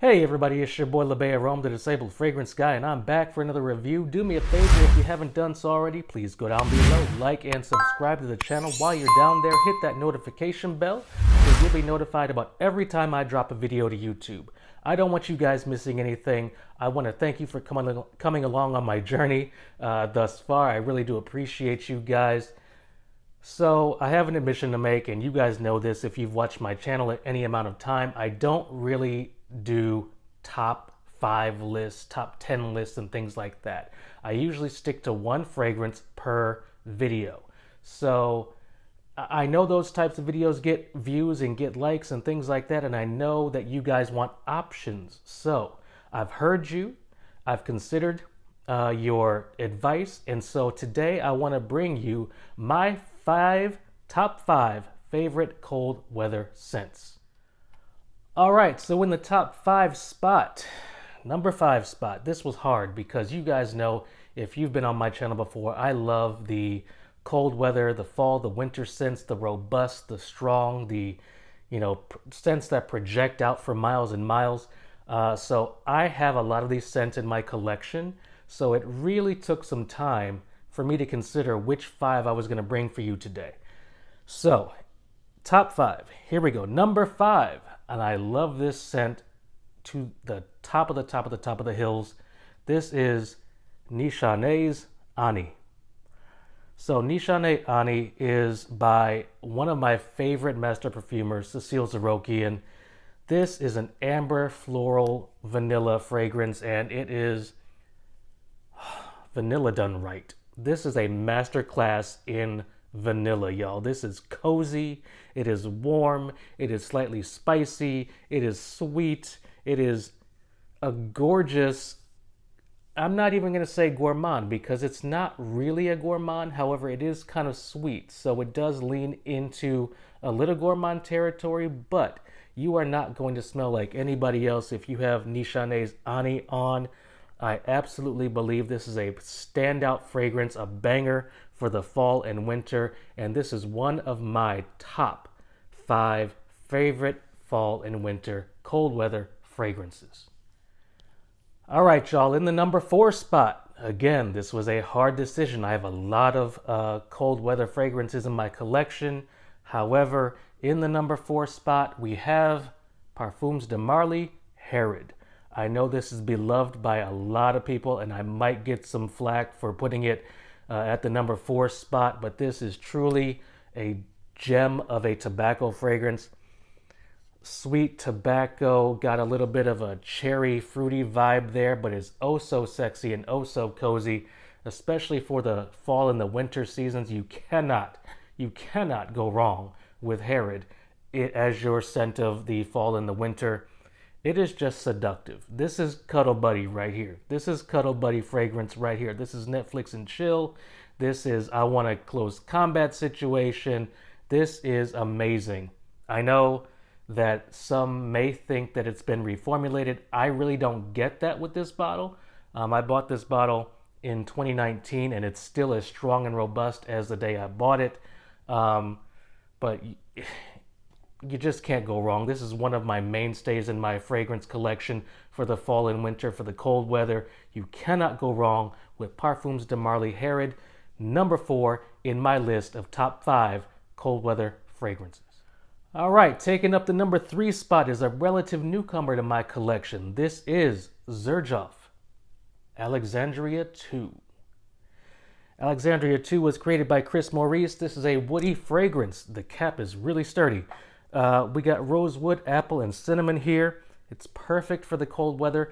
Hey everybody, it's your boy labbearome, the disabled fragrance guy, and I'm back for another review. Do me a favor, if you haven't done so already, please go down below, like and subscribe to the channel. While you're down there, hit that notification bell so you'll be notified about every time I drop a video to YouTube. I don't want you guys missing anything. I want to thank you for coming along on my journey thus far. I really do appreciate you guys. So I have an admission to make, and you guys know this if you've watched my channel at any amount of time. I don't really do top 5 lists, top 10 lists, and things like that. I usually stick to one fragrance per video. So I know those types of videos get views and get likes and things like that, and I know that you guys want options. So I've heard you, I've considered your advice, and so today I want to bring you my top 5 favorite cold weather scents. All right, so in the top 5 spot, number 5 spot, this was hard because you guys know, if you've been on my channel before, I love the cold weather, the fall, the winter scents, the robust, the strong, the scents that project out for miles and miles. So I have a lot of these scents in my collection, so it really took some time for me to consider which 5 I was going to bring for you today. So top 5, here we go. Number 5, and I love this scent to the top of the top of the top of the hills. This is Nishane Ani. So Nishane Ani is by one of my favorite master perfumers, Cecile Zarokian. This is an amber floral vanilla fragrance, and it is vanilla done right. This is a masterclass in vanilla, y'all. This is cozy, it is warm, it is slightly spicy, it is sweet, it is a gorgeous, I'm not even going to say gourmand because it's not really a gourmand. However, it is kind of sweet, so it does lean into a little gourmand territory, but you are not going to smell like anybody else if you have Nishane's Ani on. I absolutely believe this is a standout fragrance, a banger for the fall and winter, and this is one of my top 5 favorite fall and winter cold weather fragrances. All right, y'all, in the number 4 spot, again, this was a hard decision. I have a lot of cold weather fragrances in my collection. However, in the number 4 spot, we have Parfums de Marly Herod. I know this is beloved by a lot of people, and I might get some flack for putting it at the number 4 spot, but this is truly a gem of a tobacco fragrance. Sweet tobacco, got a little bit of a cherry fruity vibe there, but is oh so sexy and oh so cozy, especially for the fall and the winter seasons. You cannot go wrong with Herod as your scent of the fall and the winter. It is just seductive. This is Cuddle Buddy right here. This is Cuddle Buddy fragrance right here. This is Netflix and chill. This is I want a close combat situation. This is amazing. I know that some may think that it's been reformulated. I really don't get that with this bottle. I bought this bottle in 2019, and it's still as strong and robust as the day I bought it. But you just can't go wrong. This is one of my mainstays in my fragrance collection for the fall and winter, for the cold weather. You cannot go wrong with Parfums de Marly Herod, number 4 in my list of top 5 cold weather fragrances. All right, taking up the number 3 spot is a relative newcomer to my collection. This is Dior Alexandria II. Alexandria II was created by Chris Maurice. This is a woody fragrance. The cap is really sturdy. We got rosewood, apple, and cinnamon here. It's perfect for the cold weather.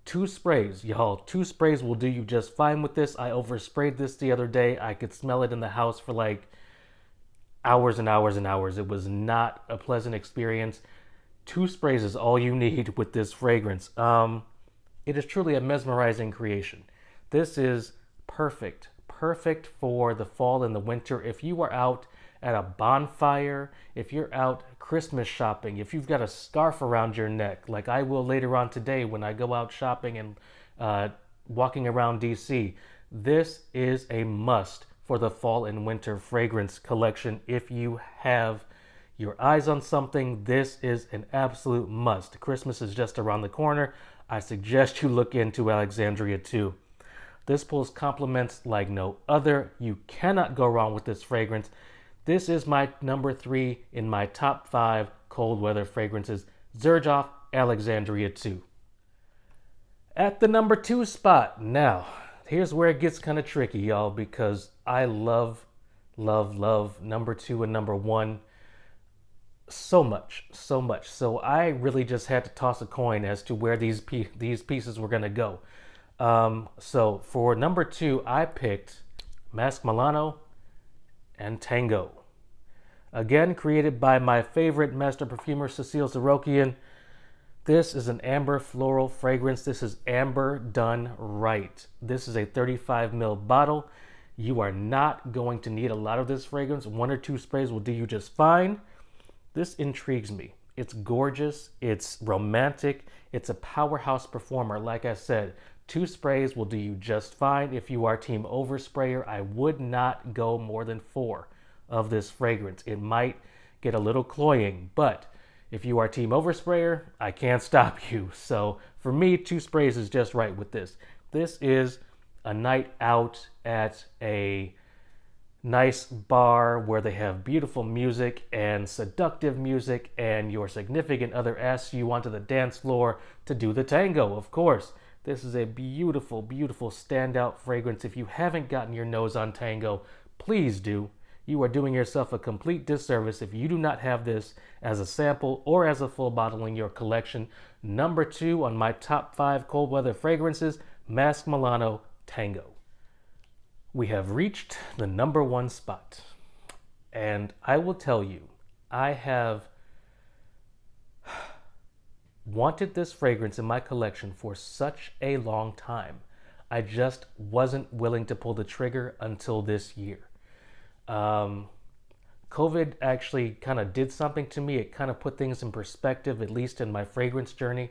2 sprays, y'all. 2 sprays will do you just fine with this. I oversprayed this the other day. I could smell it in the house for like hours and hours and hours. It was not a pleasant experience. 2 sprays is all you need with this fragrance. It is truly a mesmerizing creation. This is perfect for the fall and the winter. If you are out at a bonfire, if you're out Christmas shopping, if you've got a scarf around your neck, like I will later on today when I go out shopping and walking around DC, this is a must for the fall and winter fragrance collection if you have your eyes on something, this is an absolute must. Christmas is just around the corner. I suggest you look into Alexandria II. This pulls compliments like no other. You cannot go wrong with this fragrance. This is my number 3 in my top 5 cold weather fragrances. Xerjoff Alexandria II. At the number 2 spot, now, here's where it gets kind of tricky, y'all, because I love number 2 and number 1 so much. So I really just had to toss a coin as to where these pieces were going to go. So for number 2, I picked Masque Milano and Tango. Again, created by my favorite master perfumer, Cecile Zarokian. This is an amber floral fragrance. This is amber done right. This is a 35 ml bottle. You are not going to need a lot of this fragrance. 1 or 2 sprays will do you just fine. This intrigues me. It's gorgeous. It's romantic. It's a powerhouse performer. Like I said, 2 sprays will do you just fine. If you are team oversprayer, I would not go more than 4 of this fragrance. It might get a little cloying, but if you are team oversprayer, I can't stop you. So for me, 2 sprays is just right with this. This is a night out at a nice bar where they have beautiful music and seductive music, and your significant other asks you onto the dance floor to do the tango, of course. This is a beautiful, beautiful standout fragrance. If you haven't gotten your nose on Tango, please do. You are doing yourself a complete disservice if you do not have this as a sample or as a full bottle in your collection. Number 2 on my top 5 cold weather fragrances, Masque Milano Tango. We have reached the number 1 spot. And I will tell you, I have wanted this fragrance in my collection for such a long time. I just wasn't willing to pull the trigger until this year. COVID actually kind of did something to me. It kind of put things in perspective, at least in my fragrance journey.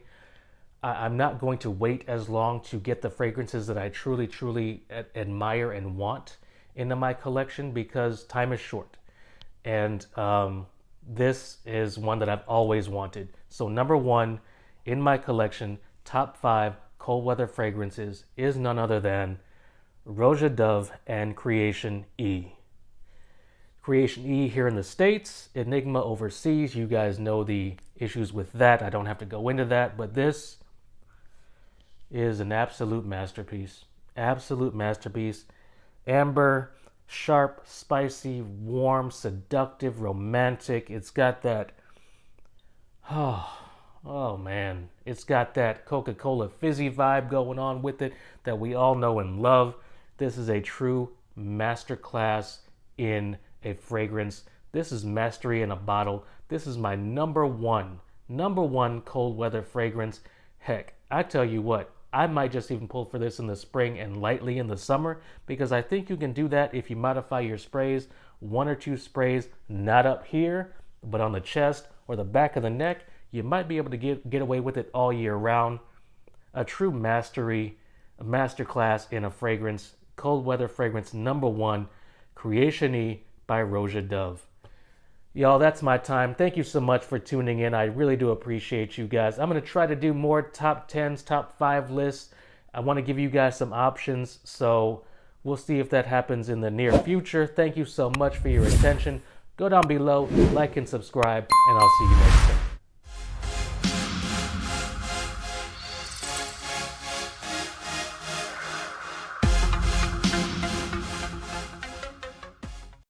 I'm not going to wait as long to get the fragrances that I truly admire and want into my collection, because time is short. And this is one that I've always wanted. So number 1 in my collection, top 5 cold weather fragrances, is none other than Roja Dove and Creation E. Creation E here in the States, Enigma overseas. You guys know the issues with that. I don't have to go into that, but this is an absolute masterpiece. Absolute masterpiece. Amber, sharp, spicy, warm, seductive, romantic. It's got that, oh man, it's got that Coca-Cola fizzy vibe going on with it that we all know and love. This is a true masterclass in a fragrance. This is mastery in a bottle. This is my number one cold weather fragrance. Heck, I tell you what, I might just even pull for this in the spring and lightly in the summer, because I think you can do that if you modify your sprays. 1 or 2 sprays, not up here, but on the chest or the back of the neck. You might be able to get away with it all year round. A true mastery, a masterclass in a fragrance. Cold weather fragrance number 1, Creation E by Roja Dove. Y'all, that's my time. Thank you so much for tuning in. I really do appreciate you guys. I'm going to try to do more top 10s, top 5 lists. I want to give you guys some options, so we'll see if that happens in the near future. Thank you so much for your attention. Go down below, like and subscribe, and I'll see you next time.